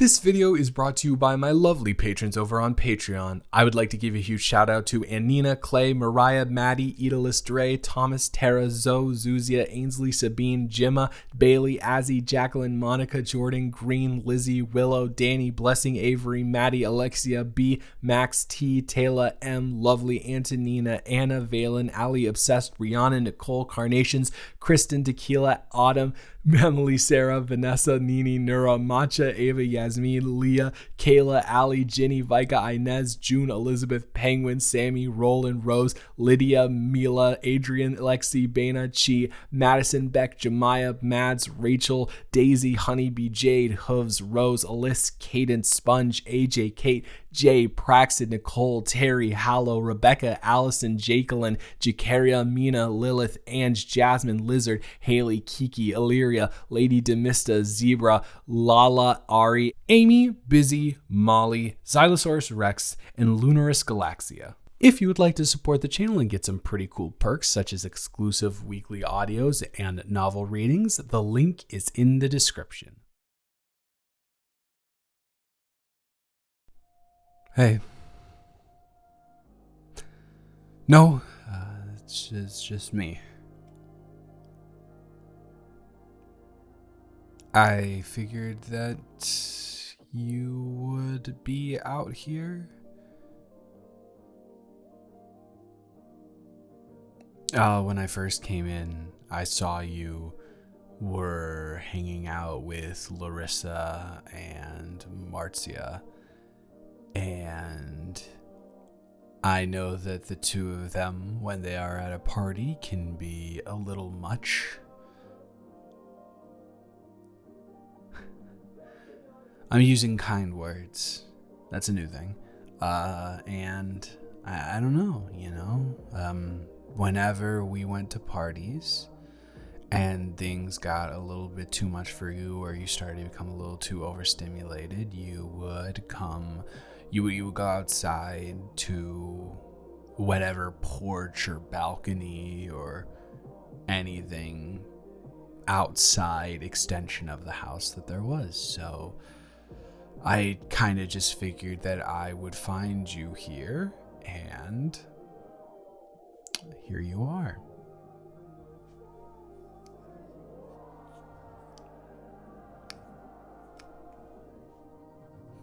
This video is brought to you by my lovely patrons over on Patreon. I would like to give a huge shout out to Anina, Clay, Mariah, Maddie, Edalis, Dre, Thomas, Tara, Zoe, Zuzia, Ainsley, Sabine, Jimma, Bailey, Azzy, Jacqueline, Monica, Jordan, Green, Lizzie, Willow, Danny, Blessing, Avery, Maddie, Alexia, B, Max, T, Taylor, M, Lovely, Antonina, Anna, Valen, Ali, Obsessed, Rihanna, Nicole, Carnations, Kristen, Tequila, Autumn, Emily, Sarah, Vanessa, Nini, Nura, Matcha, Ava, Yasmin, Leah, Kayla, Ali, Ginny, Vika, Inez, June, Elizabeth, Penguin, Sammy, Roland, Rose, Lydia, Mila, Adrian, Lexi, Bana, Chi, Madison, Beck, Jemiah, Mads, Rachel, Daisy, Honeybee, Jade, Hooves, Rose, Alyssa, Cadence, Sponge, AJ, Kate, Jay, Praxid, Nicole, Terry, Hallow, Rebecca, Allison, Jacqueline, Jacaria, Mina, Lilith, Ange, Jasmine, Lizard, Haley, Kiki, Illyria, Lady Demista, Zebra, Lala, Ari, Amy, Busy, Molly, Xylosaurus Rex, and Lunaris Galaxia. If you would like to support the channel and get some pretty cool perks such as exclusive weekly audios and novel readings, the link is in the description. Hey. No, it's just me. I figured that you would be out here. When I first came in, I saw you were hanging out with Larissa and Marcia. And I know that the two of them, when they are at a party, can be a little much. I'm using kind words. That's a new thing. And I don't know, whenever we went to parties and things got a little bit too much for you, or you started to become a little too overstimulated, you would go outside to whatever porch or balcony or anything outside extension of the house that there was. So I kind of just figured that I would find you here, and here you are.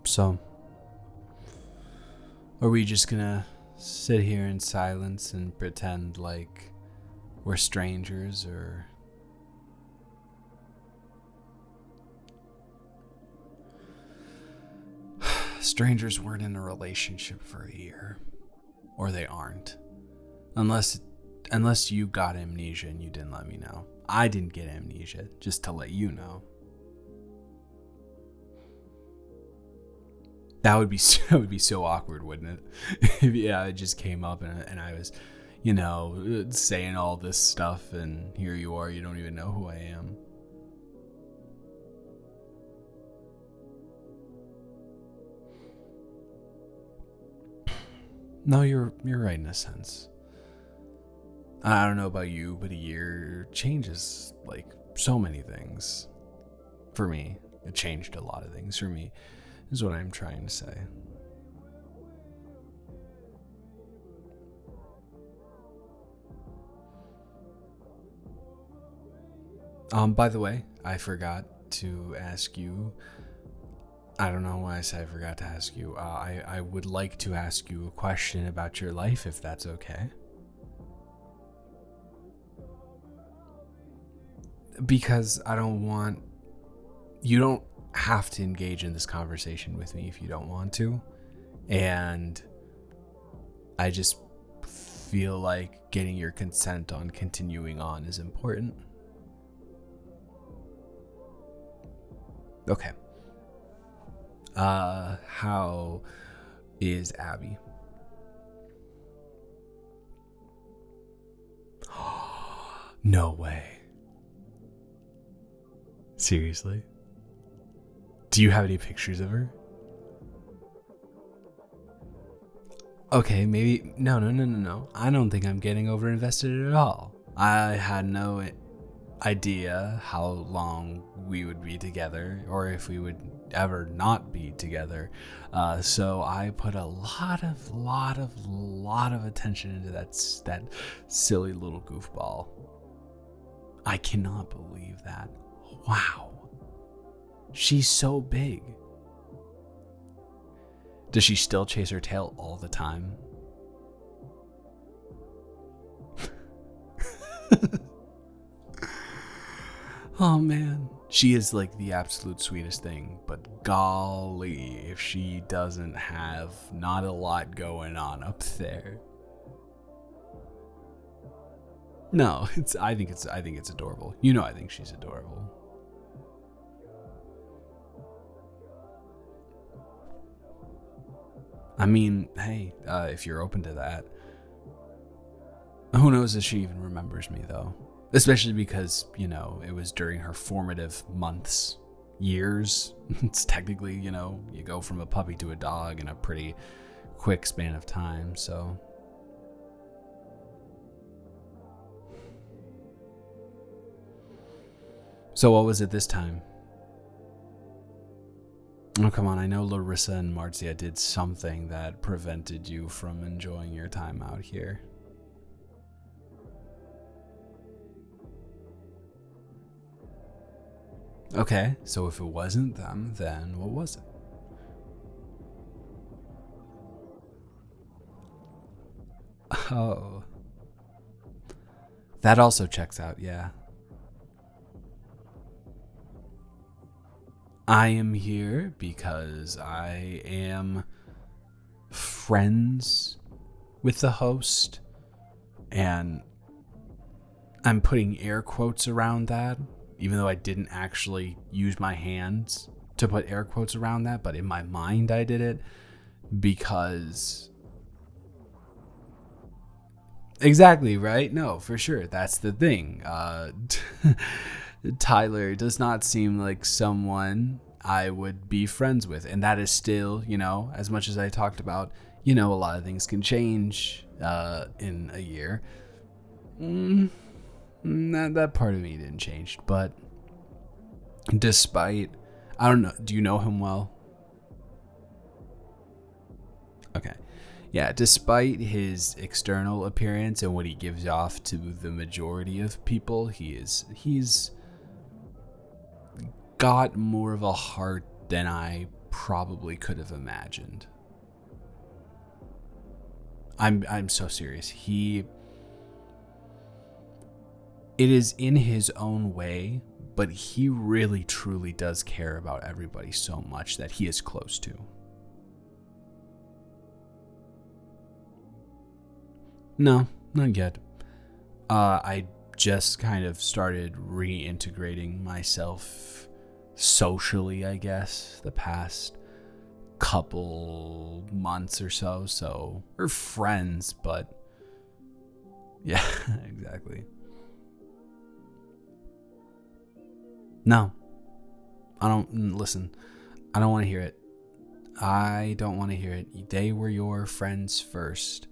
So, are we just gonna sit here in silence and pretend like we're strangers, or... Strangers weren't in a relationship for a year. Or they aren't. Unless you got amnesia and you didn't let me know. I didn't get amnesia, just to let you know. That would be so awkward, wouldn't it? Yeah, it just came up and I was, saying all this stuff, and here you are, you don't even know who I am. No, you're right in a sense. I don't know about you, but a year changes like so many things. For me, it changed a lot of things for me, is what I'm trying to say. By the way, I forgot to ask you. I don't know why I said I forgot to ask you. I would like to ask you a question about your life, if that's okay. Because you don't have to engage in this conversation with me if you don't want to. And I just feel like getting your consent on continuing on is important. Okay. How is Abby? No way. Seriously? Do you have any pictures of her? Okay, maybe... No. I don't think I'm getting over invested at all. I had no idea how long we would be together or if we would ever not be together. So I put a lot of attention into that silly little goofball. I cannot believe that. Wow. She's so big. Does she still chase her tail all the time? Oh man, she is like the absolute sweetest thing, but golly, if she doesn't have not a lot going on up there. No, I think it's adorable. You know, I think she's adorable. I mean, hey, if you're open to that. Who knows if she even remembers me though? Especially because, you know, it was during her formative months, years. It's technically, you know, you go from a puppy to a dog in a pretty quick span of time, so. So what was it this time? Oh, come on, I know Larissa and Marzia did something that prevented you from enjoying your time out here. Okay, so if it wasn't them, then what was it? Oh. That also checks out, yeah. I am here because I am friends with the host, and I'm putting air quotes around that, even though I didn't actually use my hands to put air quotes around that, but in my mind I did it because... Exactly, right? No, for sure. That's the thing. Tyler does not seem like someone I would be friends with. And that is still, you know, as much as I talked about, you know, a lot of things can change in a year. That part of me didn't change. But despite, I don't know, do you know him well? Okay. Yeah, despite his external appearance and what he gives off to the majority of people, he's got more of a heart than I probably could have imagined. I'm so serious. It is in his own way, but he really truly does care about everybody so much that he is close to. No, not yet. I just kind of started reintegrating myself socially, I guess, the past couple months or so. We're friends, but yeah, exactly. No, I don't, listen, I don't want to hear it. I don't want to hear it. They were your friends first.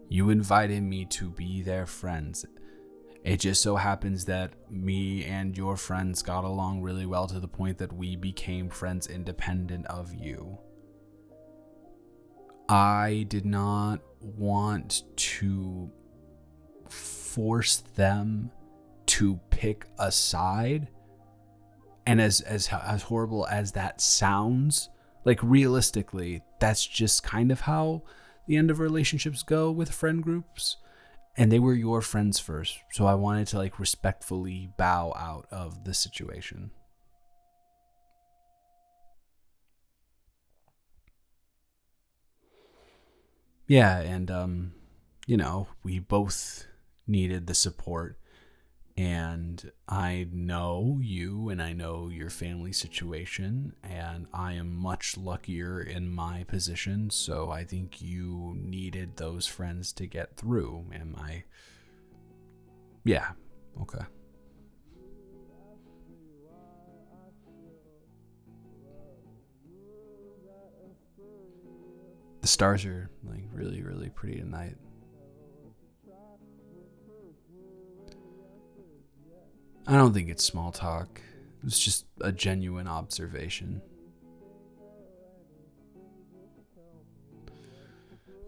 You invited me to be their friends. It just so happens that me and your friends got along really well to the point that we became friends independent of you. I did not want to force them to pick a side. And as horrible as that sounds, like realistically, that's just kind of how the end of relationships go with friend groups. And they were your friends first, so I wanted to like respectfully bow out of the situation. Yeah, and you know, we both needed the support, and I know you and I know your family situation, and I am much luckier in my position, so I think you needed those friends to get through. Am I? Yeah, okay. The stars are like really, really pretty tonight. I don't think it's small talk. It's just a genuine observation.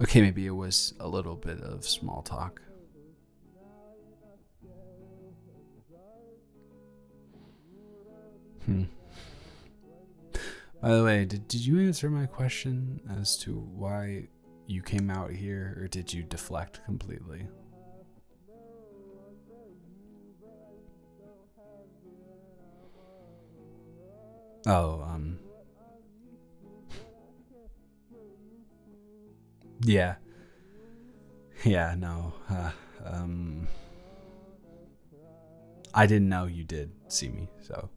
Okay, maybe it was a little bit of small talk. By the way, did you answer my question as to why you came out here, or did you deflect completely? Oh, yeah. Yeah, no. I didn't know you did see me, so.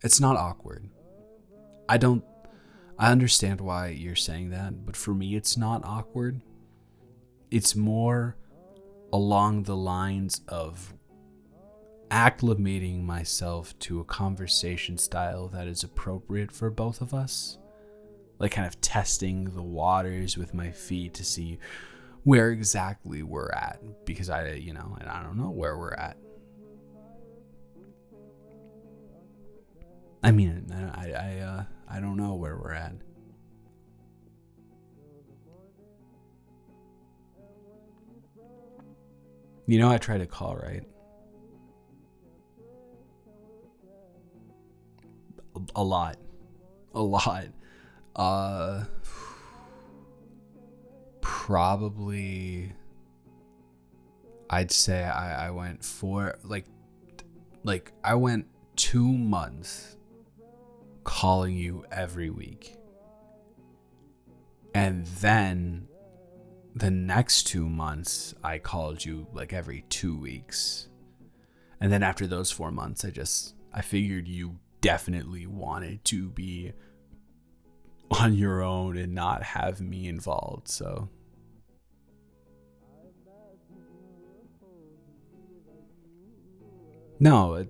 It's not awkward. I understand why you're saying that, but for me, it's not awkward. It's more along the lines of acclimating myself to a conversation style that is appropriate for both of us. Like kind of testing the waters with my feet to see where exactly we're at, because I don't know where we're at. I mean, I don't know where we're at. I tried to call, right? A lot. Probably, I'd say I went for I went 2 months calling you every week. And then the next 2 months, I called you like every 2 weeks. And then after those 4 months, I figured you definitely wanted to be on your own and not have me involved, so. No,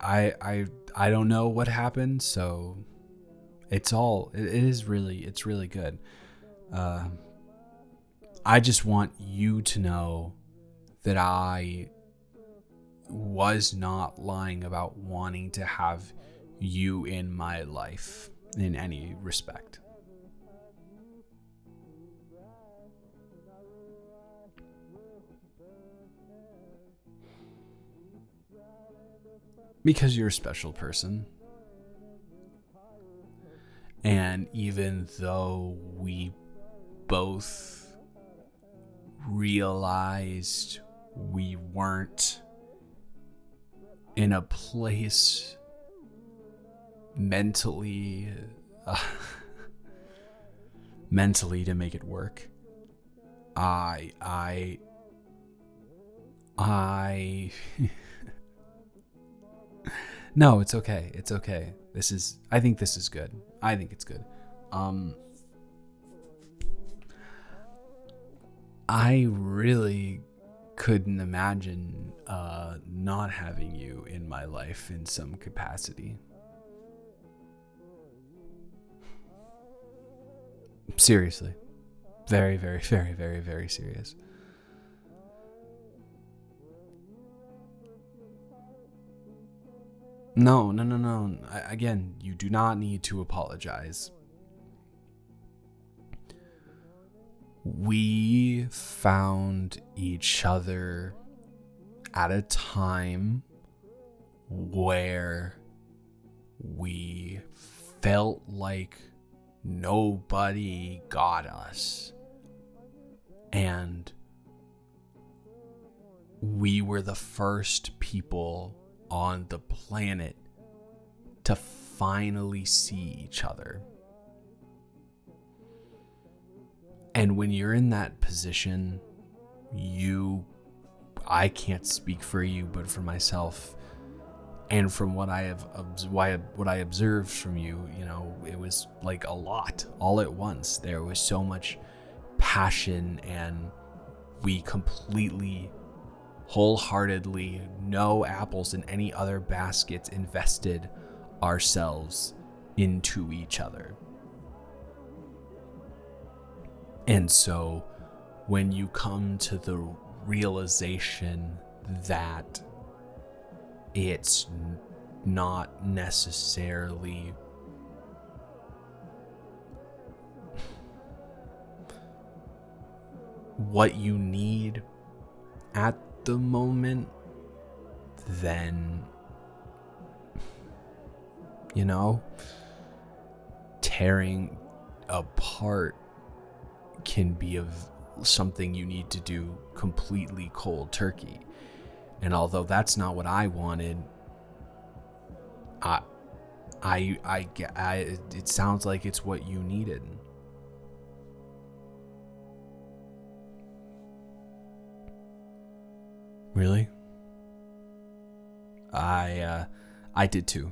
I don't know what happened, so it's really good. I just want you to know that I was not lying about wanting to have you in my life in any respect. Because you're a special person. And even though we both realized we weren't in a place mentally to make it work, I No, it's okay. It's okay. I think this is good. I think it's good. I really couldn't imagine not having you in my life in some capacity. Seriously. Very, very, very, very, very serious. No. Again, you do not need to apologize. We found each other at a time where we felt like nobody got us. And we were the first people on the planet to finally see each other. And when you're in that position, I can't speak for you, but for myself, and from what I observed from you, it was like a lot all at once. There was so much passion, and we completely, wholeheartedly, no apples in any other baskets, invested ourselves into each other. And so when you come to the realization that it's not necessarily what you need at the moment, then, you know, tearing apart can be of something you need to do completely cold turkey. And although that's not what I wanted, it sounds like it's what you needed. Really? I did too.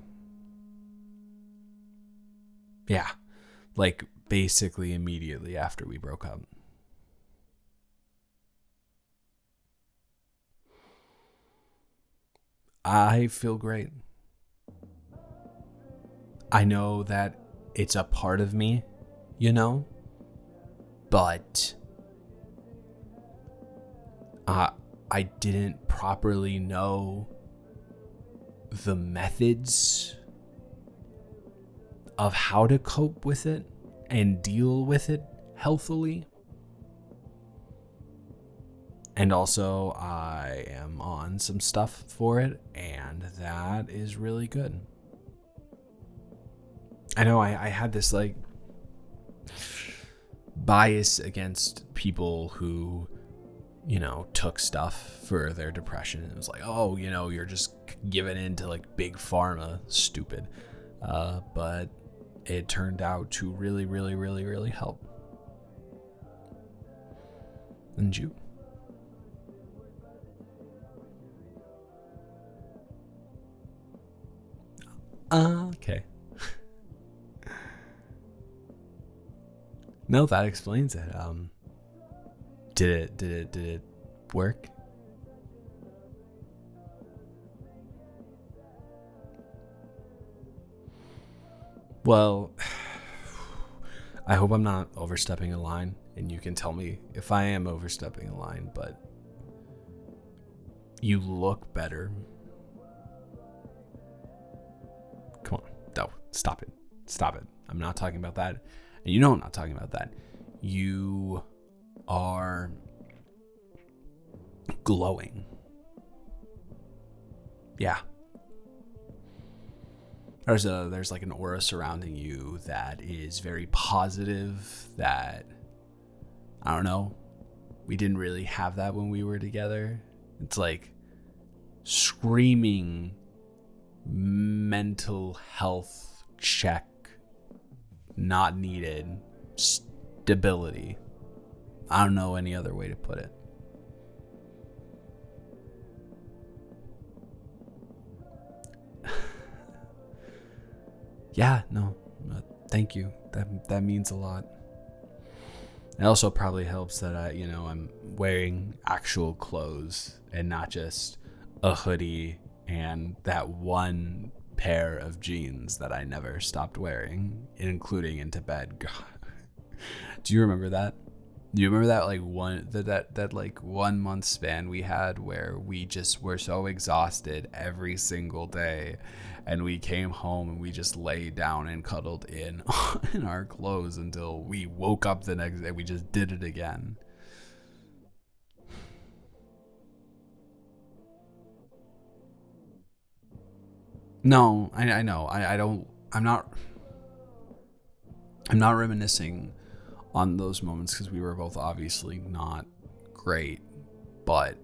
Yeah, like basically immediately after we broke up. I feel great. I know that it's a part of me, you know, but I didn't properly know the methods of how to cope with it and deal with it healthily. And also, I am on some stuff for it, and that is really good. I know I had this like bias against people who, you know, took stuff for their depression. It was like, oh, you know, you're just giving in to like big pharma, stupid. But it turned out to really, really, really, really help. And you? Okay. No, that explains it. Did it work? Well, I hope I'm not overstepping a line, and you can tell me if I am overstepping a line, but you look better. Come on. No, stop it. Stop it. I'm not talking about that. And you know I'm not talking about that. You are glowing. Yeah. There's like an aura surrounding you that is very positive, that, I don't know, we didn't really have that when we were together. It's like screaming mental health check, not needed, stability. I don't know any other way to put it. Yeah, no, thank you. That means a lot. It also probably helps that I'm wearing actual clothes and not just a hoodie and that one pair of jeans that I never stopped wearing, including into bed. God. Do you remember that? Do you remember that like that like 1 month span we had where we just were so exhausted every single day, and we came home and we just lay down and cuddled in our clothes until we woke up the next day. We just did it again. No, I know. I don't. I'm not reminiscing on those moments because we were both obviously not great, but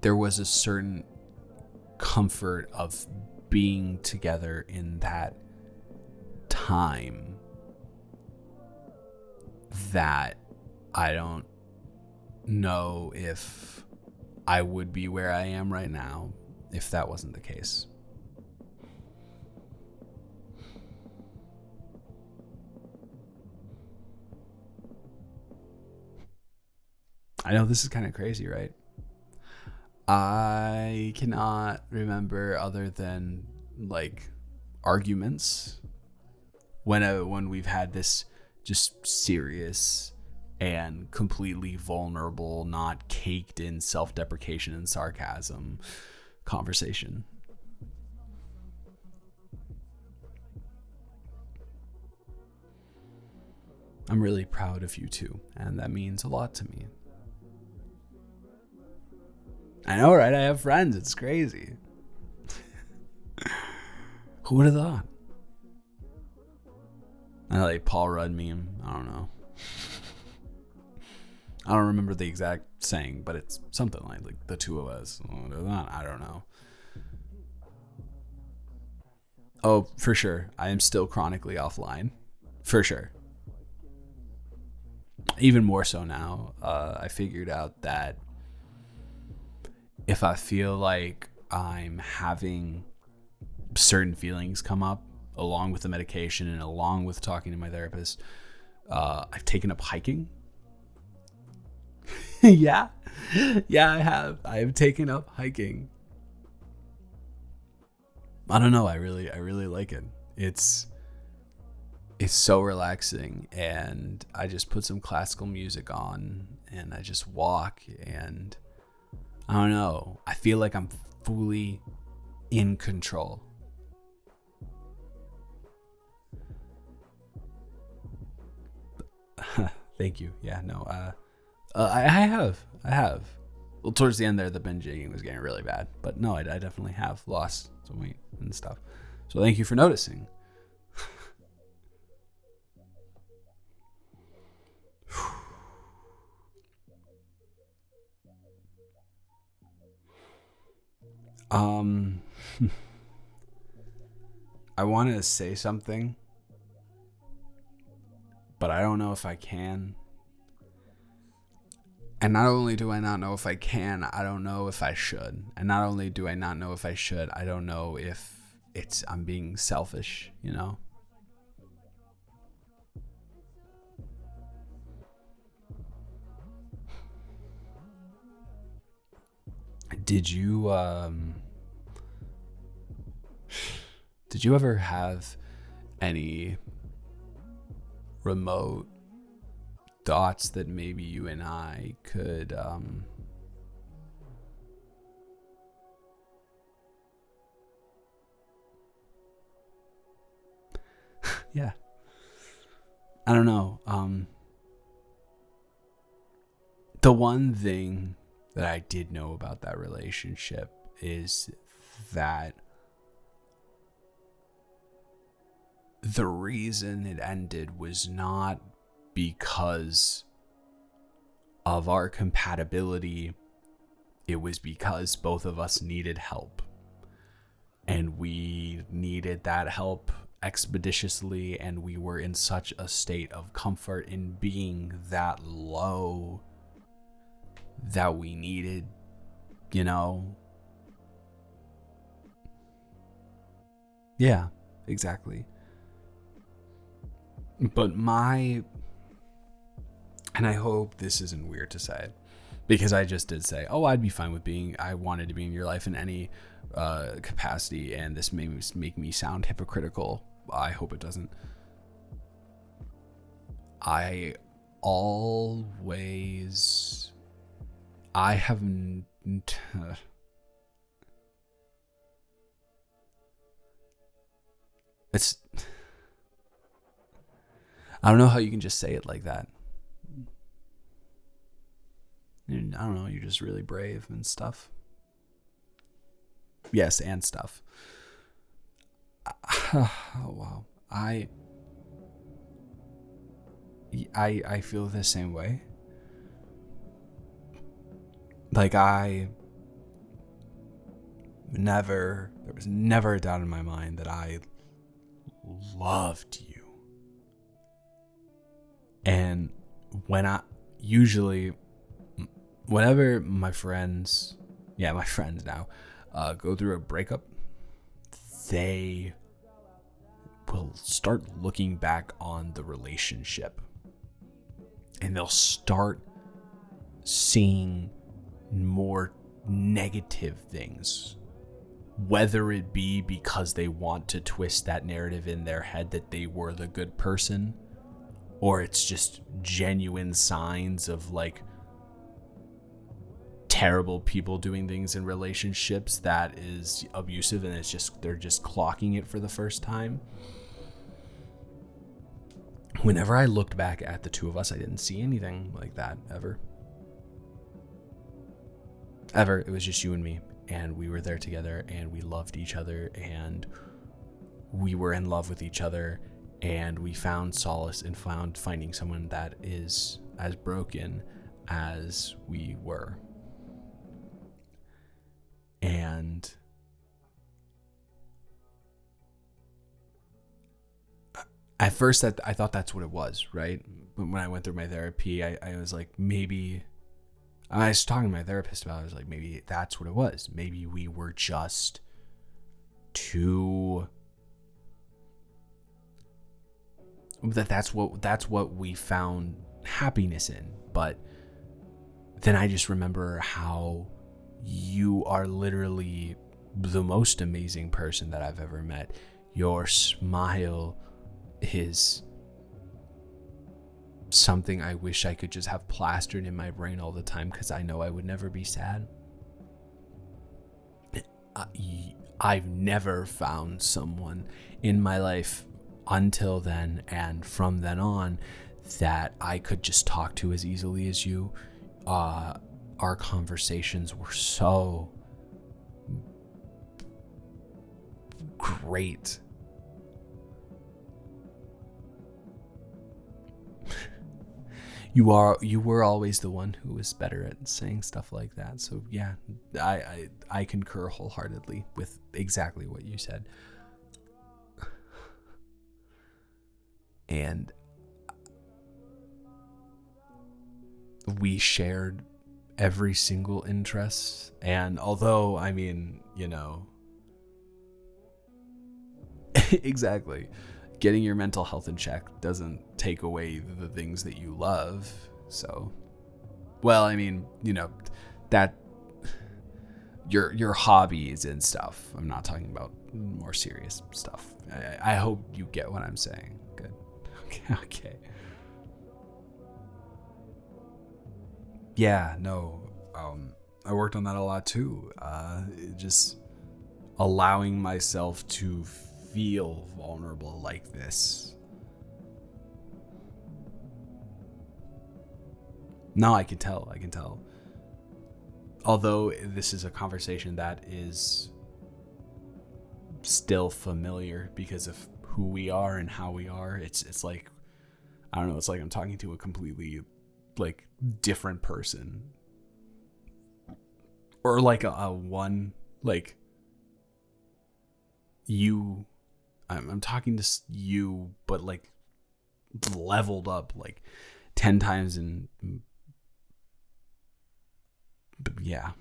there was a certain comfort of being together in that time that I don't know if I would be where I am right now if that wasn't the case. I know this is kind of crazy, right? I cannot remember other than like arguments when we've had this just serious and completely vulnerable, not caked in self-deprecation and sarcasm conversation. I'm really proud of you two, and that means a lot to me. I know, right? I have friends. It's crazy. Who would have thought? I like Paul Rudd meme. I don't know. I don't remember the exact saying, but it's something like the two of us. I don't know. Oh, for sure. I am still chronically offline. For sure. Even more so now. I figured out that if I feel like I'm having certain feelings come up along with the medication and along with talking to my therapist, I've taken up hiking. Yeah, I have. I have taken up hiking. I don't know. I really like it. It's so relaxing, and I just put some classical music on and I just walk, and I don't know. I feel like I'm fully in control. Thank you. Yeah, no. I have. Well, towards the end there, the binge eating was getting really bad, but no, I definitely have lost some weight and stuff. So thank you for noticing. I want to say something, but I don't know if I can. And not only do I not know if I can, I don't know if I should. And not only do I not know if I should, I don't know if I'm being selfish, you know? Did you ever have any remote thoughts that maybe you and I could yeah, I don't know, the one thing that I did know about that relationship is that the reason it ended was not because of our compatibility. It was because both of us needed help, and we needed that help expeditiously, and we were in such a state of comfort in being that low that we needed, you know? Yeah, exactly. But and I hope this isn't weird to say, because I just did say, oh, I'd be fine with I wanted to be in your life in any capacity, and this may make me sound hypocritical. I hope it doesn't. I haven't. It's. I don't know how you can just say it like that. I don't know. You're just really brave and stuff. Yes, and stuff. Oh, wow. I feel the same way. Like there was never a doubt in my mind that I loved you. And whenever my friends now go through a breakup, they will start looking back on the relationship, and they'll start seeing more negative things, whether it be because they want to twist that narrative in their head that they were the good person, or it's just genuine signs of like terrible people doing things in relationships that is abusive, and it's just they're just clocking it for the first time. Whenever I looked back at the two of us, I didn't see anything like that ever. It was just you and me, and we were there together, and we loved each other, and we were in love with each other, and we found solace in finding someone that is as broken as we were. And at first I thought that's what it was, right? But when I went through my therapy, I was like, maybe, I was talking to my therapist about it, I was like, maybe that's what it was. Maybe we were just too, that's what we found happiness in. But then I just remember how you are literally the most amazing person that I've ever met. Your smile is something I wish I could just have plastered in my brain all the time, because I know I would never be sad. I've never found someone in my life until then and from then on that I could just talk to as easily as you. Our conversations were so great. You were always the one who was better at saying stuff like that. So yeah, I concur wholeheartedly with exactly what you said. And we shared every single interest, and although, I mean, you know, exactly, getting your mental health in check doesn't take away the things that you love. So, well, I mean, you know, that your hobbies and stuff, I'm not talking about more serious stuff. I hope you get what I'm saying. Good. Okay. Yeah, no, I worked on that a lot too. Just allowing myself to feel vulnerable like this. No, I can tell. Although this is a conversation that is still familiar because of who we are and how we are, it's like, I don't know, it's like I'm talking to a completely like different person, or like a one, like you, I'm talking to you, but like leveled up like 10 times. And but yeah,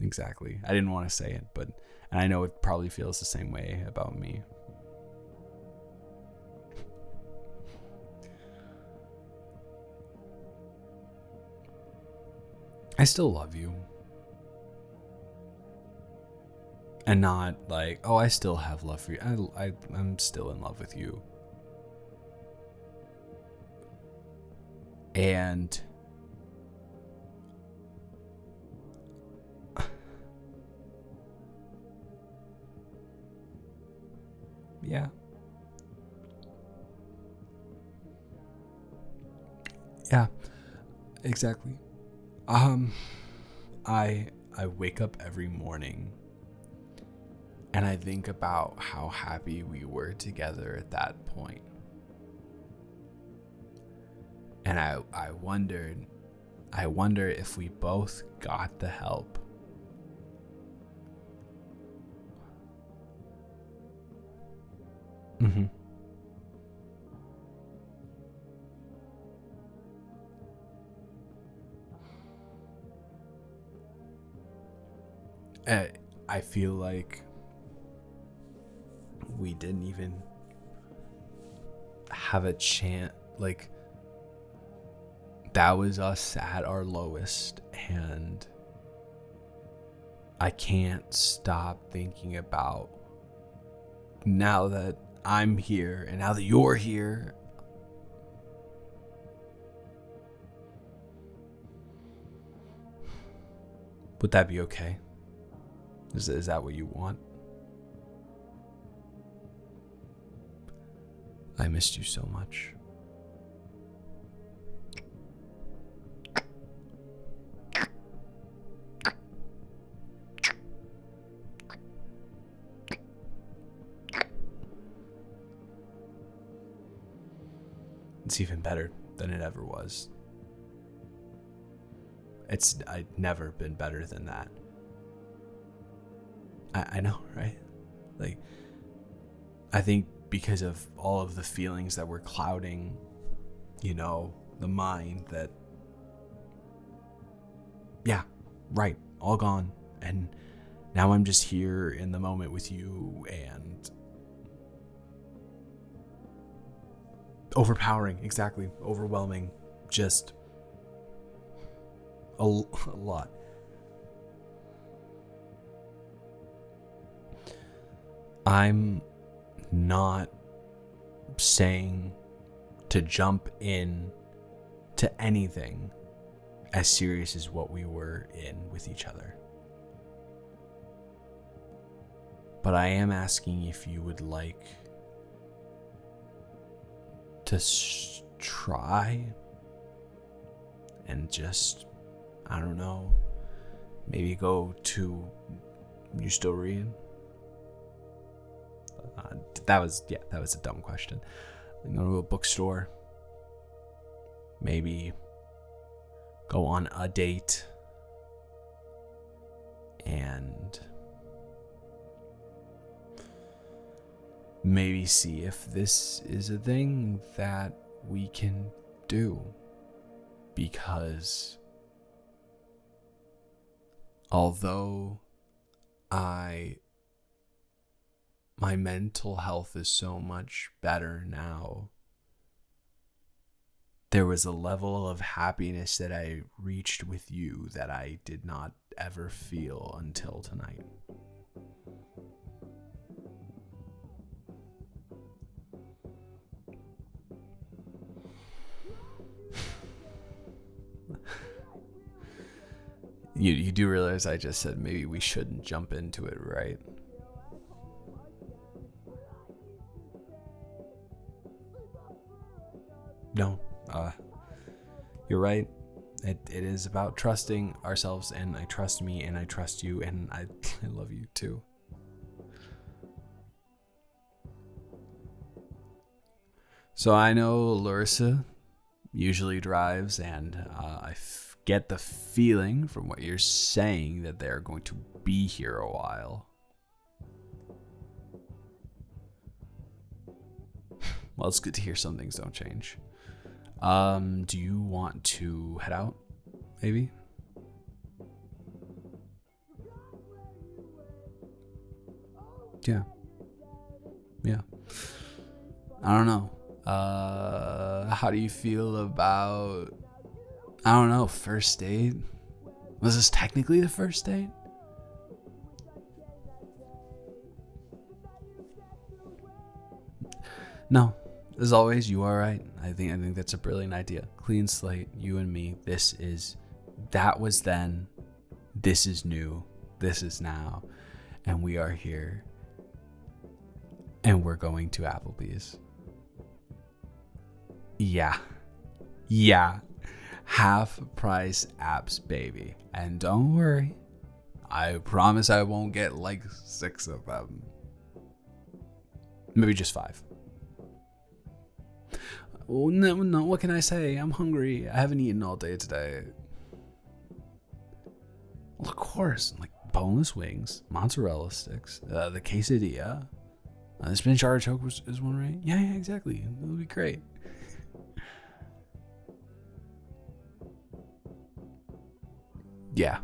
exactly, I didn't want to say it, but, and I know it probably feels the same way about me. I still love you. And not like, oh, I still have love for you. I'm still in love with you. And yeah. Yeah, exactly. I wake up every morning and I think about how happy we were together at that point. And I wonder if we both got the help. Mm-hmm. I feel like we didn't even have a chance. Like, that was us at our lowest, and I can't stop thinking about, now that I'm here and now that you're here, Would that be okay? Is that what you want? I missed you so much. It's even better than it ever was. I'd never been better than that. I know, right? Like, I think because of all of the feelings that were clouding, the mind, that, yeah, right, all gone. And now I'm just here in the moment with you, and overpowering, exactly, overwhelming, just a lot. I'm not saying to jump in to anything as serious as what we were in with each other. But I am asking if you would like to try and just, I don't know, maybe go to, you still read? That was a dumb question. Go to a bookstore. Maybe go on a date. And maybe see if this is a thing that we can do. Because although my mental health is so much better now, there was a level of happiness that I reached with you that I did not ever feel until tonight. You do realize I just said maybe we shouldn't jump into it, right? No, you're right. It is about trusting ourselves, and I trust me, and I trust you, and I love you too. So I know Larissa usually drives, and I get the feeling from what you're saying that they're going to be here a while. Well, it's good to hear some things don't change. Do you want to head out, maybe? Yeah. I don't know. How do you feel about, I don't know, first date? Was this technically the first date? No. As always, you are right. I think that's a brilliant idea. Clean slate, you and me. That was then. This is new. This is now. And we are here. And we're going to Applebee's. Yeah. Half price apps, baby. And don't worry. I promise I won't get like 6 of them. Maybe just 5. Oh, no, what can I say? I'm hungry. I haven't eaten all day today. Well, of course, like boneless wings, mozzarella sticks, the quesadilla, the spinach artichoke is one, right? Yeah, exactly. It'll be great. Yeah.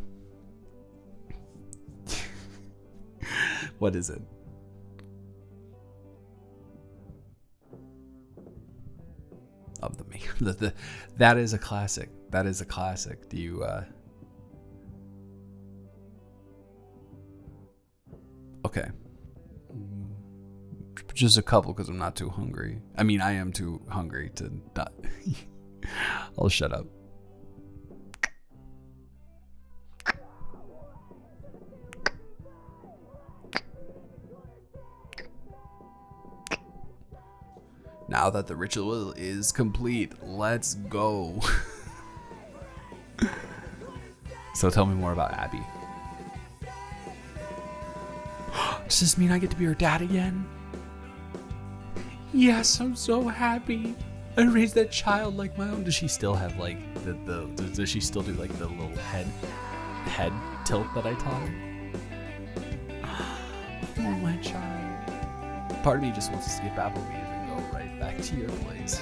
What is it? Of the that is a classic. Do you okay, just a couple, because I'm not too hungry. I mean, I am too hungry to not. I'll shut up. Now that the ritual is complete, let's go. So tell me more about Abby. Does this mean I get to be her dad again? Yes, I'm so happy. I raised that child like my own. Does she still have like does she still do like the little head tilt that I taught her? Oh, my child. Part of me just wants to skip Applebee's and go right back to your place.